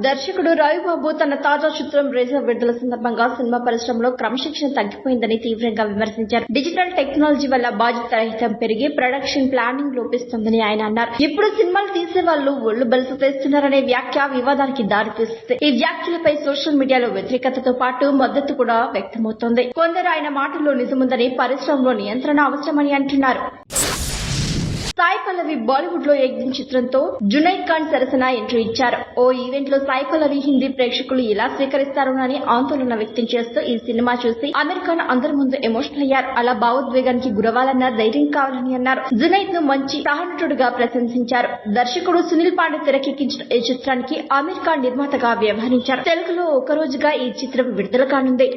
దర్శకుడు రవిబాబు తన తాజా చిత్రం రేజర్ విడుదల సందర్భంగా సినిమా పరిశ్రమలో క్రమశిక్షణ తగ్గిపోయిందని తీవ్రంగా విమర్శించారు. డిజిటల్ టెక్నాలజీ వల్ల బాధ్యతారహితం పెరిగి ప్రొడక్షన్ ప్లానింగ్ లోపిస్తుందని ఆయన అన్నారు. ఇప్పుడు సినిమాలు తీసే వాళ్ళు ఒళ్లు బలస చేస్తున్నారనే వ్యాఖ్య వివాదానికి దారితీస్తుంది. ఈ వ్యాఖ్యలపై సోషల్ మీడియాలో వ్యతిరేకతతో పాటు మద్దతు కూడా వ్యక్తమవుతోంది. కొందరు ఆయన మాటల్లో నిజముందని, పరిశ్రమలో నియంత్రణ అవసరమని అంటున్నారు. సాయి పల్లవి బాలీవుడ్ లో యజ్ఞం చిత్రంతో జునైద్ ఖాన్ సరసన ఎంట్రీ ఇచ్చారు. ఓ ఈవెంట్ లో సాయి పల్లవి హిందీ ప్రేక్షకులు ఎలా స్వీకరిస్తారోనని ఆందోళన వ్యక్తం చేస్తూ ఈ సినిమా చూసి అమీర్ ఖాన్ అందరి ముందు ఎమోషనల్ అయ్యారు. అలా భావోద్వేగానికి గురవాలన్న ధైర్యం కావాలని అన్నారు. జునైద్ ను మంచి సహనటుడుగా ప్రశంసించారు. దర్శకుడు సునీల్ పాండే తెరకెక్కించిన ఈ చిత్రానికి అమీర్ ఖాన్ నిర్మాతగా వ్యవహరించారు. తెలుగులో ఒక రోజుగా ఈ చిత్రం విడుదల కానుంది.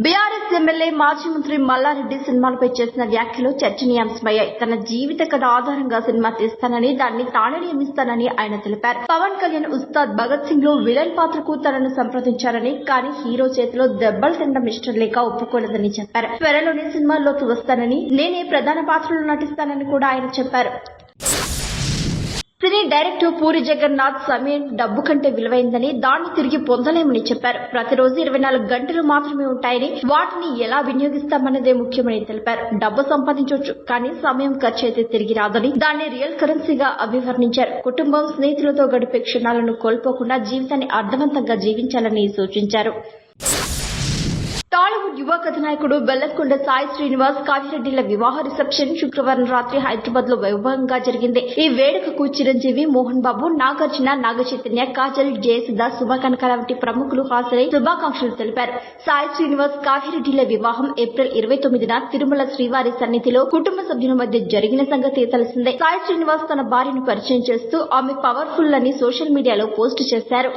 బీఆర్ఎస్ ఎమ్మెల్యే మాజీ మంత్రి మల్లారెడ్డి సినిమాలపై చేసిన వ్యాఖ్యలు చర్చనీయాంశమయ్యాయి. తన జీవిత కథ ఆధారంగా సినిమా తీస్తానని, దాన్ని తానే నియమిస్తానని ఆయన తెలిపారు. పవన్ కళ్యాణ్ ఉస్తాద్ భగత్ సింగ్ లో విలన్ పాత్రకు తనను సంప్రదించారని, కానీ హీరో చేతిలో దెబ్బలు తినడం ఇష్టం లేక ఒప్పుకోలేదని చెప్పారు. త్వరలోనే సినిమాల్లోకి వస్తానని, నేనే ప్రధాన పాత్రలో నటిస్తానని కూడా ఆయన చెప్పారు. సినీ డైరెక్టర్ పూరి జగన్నాథ్ సమయం డబ్బు కంటే విలువైందని, దాన్ని తిరిగి పొందలేమని చెప్పారు. ప్రతిరోజు 24 గంటలు మాత్రమే ఉంటాయని, వాటిని ఎలా వినియోగిస్తామన్నదే ముఖ్యమని తెలిపారు. డబ్బు సంపాదించవచ్చు, కానీ సమయం ఖర్చు అయితే తిరిగి రాదని, దాన్ని రియల్ కరెన్సీగా అభివర్ణించారు. కుటుంబం, స్నేహితులతో గడిపే క్షణాలను కోల్పోకుండా జీవితాన్ని అర్థవంతంగా జీవించాలని సూచించారు. టాలీవుడ్ యువ కథానాయకుడు బెల్లంకొండ సాయి శ్రీనివాస్, కావ్యారెడ్డిల వివాహ రిసెప్షన్ శుక్రవారం రాత్రి హైదరాబాద్ లో వైభవంగా జరిగింది. ఈ వేడుకకు చిరంజీవి, మోహన్ బాబు, నాగార్జున, నాగచైతన్య, కాజల్, జయసుధ, శుభ కనకాల వంటి ప్రముఖులు హాజరై శుభాకాంక్షలు తెలిపారు. సాయి శ్రీనివాస్, కావ్యారెడ్డిల వివాహం ఏప్రిల్ 29న తిరుమల శ్రీవారి సన్నిధిలో కుటుంబ సభ్యుల మధ్య జరిగిన సంగతి తెలిసిందే. సాయి శ్రీనివాస్ తన భార్యను పరిచయం చేస్తూ ఆమె పవర్ఫుల్ అని సోషల్ మీడియాలో పోస్టు చేశారు.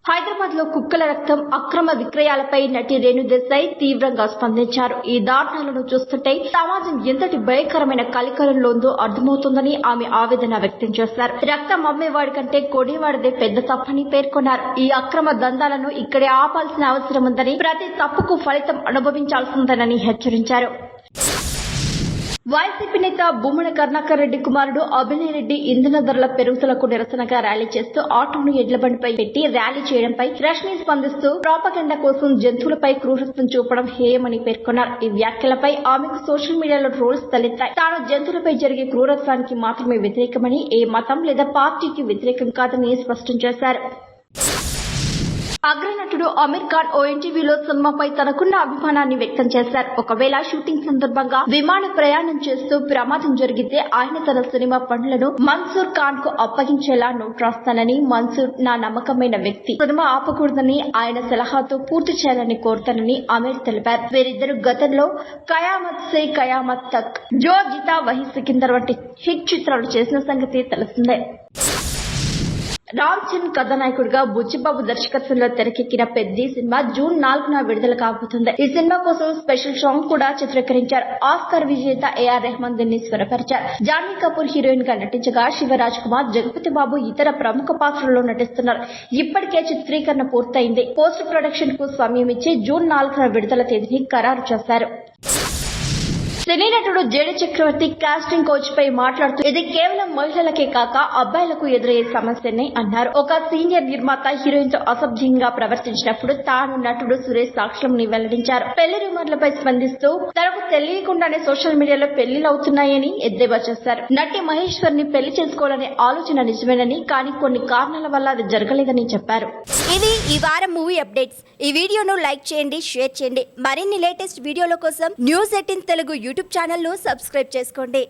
హైదరాబాద్ లో కుక్కల రక్తం అక్రమ విక్రయాలపై నటి రేణు దేశాయ్ తీవ్రంగా స్పందించారు. ఈ దారుణాలను చూస్తుంటే సమాజం ఎంతటి భయంకరమైన కలికాలంలో ఉందో అర్థమవుతోందని ఆమె ఆవేదన వ్యక్తం చేశారు. రక్తం అమ్మేవాడి కంటే కొడేవాడిదే పెద్ద తప్పని పేర్కొన్నారు. ఈ అక్రమ దందాలను ఇక్కడే ఆపాల్సిన అవసరం ఉందని, ప్రతి తప్పుకు ఫలితం అనుభవించాల్సిందేనని హెచ్చరించారు. వైసీపీ నేత భూమన కరుణాకర్ రెడ్డి కుమారుడు అభినయ్ రెడ్డి ఇంధన ధరల పెరుగుదలకు నిరసనగా ర్యాలీ చేస్తూ ఆటోను ఎడ్లబండిపై పెట్టి ర్యాలీ చేయడంపై రష్మి స్పందిస్తూ ప్రాపగండా కోసం జంతువులపై క్రూరత్వం చూపడం హేయమని పేర్కొన్నారు. ఈ వ్యాఖ్యలపై ఆమెకు సోషల్ మీడియాలో ట్రోల్స్ తలెత్తాయి. తాను జంతువులపై జరిగే క్రూరత్వానికి మాత్రమే వ్యతిరేకమని, ఏ మతం లేదా పార్టీకి వ్యతిరేకం కాదని స్పష్టం చేశారు. అగ్రనటుడు అమీర్ ఖాన్ ఓ ఇంటర్వ్యూలో సినిమాపై తనకున్న అభిమానాన్ని వ్యక్తం చేశారు. ఒకవేళ షూటింగ్ సందర్భంగా విమాన ప్రయాణం చేస్తూ ప్రమాదం జరిగితే ఆయన తన సినిమా పనులను మన్సూర్ ఖాన్ కు అప్పగించేలా నోట్ రాస్తానని, మన్సూర్ నా నమ్మకమైన వ్యక్తి, సినిమా ఆపకూడదని, ఆయన సలహాతో పూర్తి చేయాలని కోరుతానని అమీర్ తెలిపారు. వీరిద్దరు గతంలో కయామత్ సే కయామత్ తక్, జో జీతా వహీ సికిందర్ వంటి హిట్ చిత్రాలు చేసిన సంగతి తెలిసిందే. రామ్ చరణ్ కథానాయకుడిగా బుచ్చిబాబు దర్శకత్వంలో తెరకెక్కిన పెద్ది సినిమా జూన్ 4న విడుదల కాబోతుంది. ఈ సినిమా కోసం స్పెషల్ సాంగ్ కూడా చిత్రీకరించారు. ఆస్కార్ విజేత ఏఆర్ రెహమాన్ దీన్ని స్వరపరిచారు. జాన్వీ కపూర్ హీరోయిన్ గా నటించగా శివరాజ్ కుమార్, జగపతి బాబు ఇతర ప్రముఖ పాత్రల్లో నటిస్తున్నారు. ఇప్పటికే చిత్రీకరణ పూర్తయింది. పోస్ట్ ప్రొడక్షన్ కు సమయం ఇచ్చి జూన్ 4న విడుదల తేదీని ఖరారు చేశారు. సినీ నటుడు జేడి చక్రవర్తి కాస్టింగ్ కోచ్ పై మాట్లాడుతూ ఇది కేవలం మహిళలకే కాక అబ్బాయిలకు ఎదురయ్యే సమస్యనే అన్నారు. ఒక సీనియర్ నిర్మాత హీరోయిన్ తో అసభ్యంగా ప్రవర్తించినప్పుడు తాను నటుడు సురేష్ సాక్ష్యంని వెల్లడించారు. పెళ్లి రూమర్లపై స్పందిస్తూ తనకు తెలియకుండానే సోషల్ మీడియాలో పెళ్లిలు అవుతున్నాయని ఎద్దేవా చేశారు. నటి మహేశ్వర్ ని పెళ్లి చేసుకోవాలనే ఆలోచన నిజమేనని, కానీ కొన్ని కారణాల వల్ల అది జరగలేదని చెప్పారు. ఇది ఈ వారం మూవీ అప్డేట్స్. ఈ వీడియోను లైక్ చేయండి, షేర్ చేయండి. మరిన్ని లేటెస్ట్ వీడియోల కోసం న్యూస్ 18 తెలుగు యూట్యూబ్ ఛానల్ ను సబ్స్క్రైబ్ చేసుకోండి.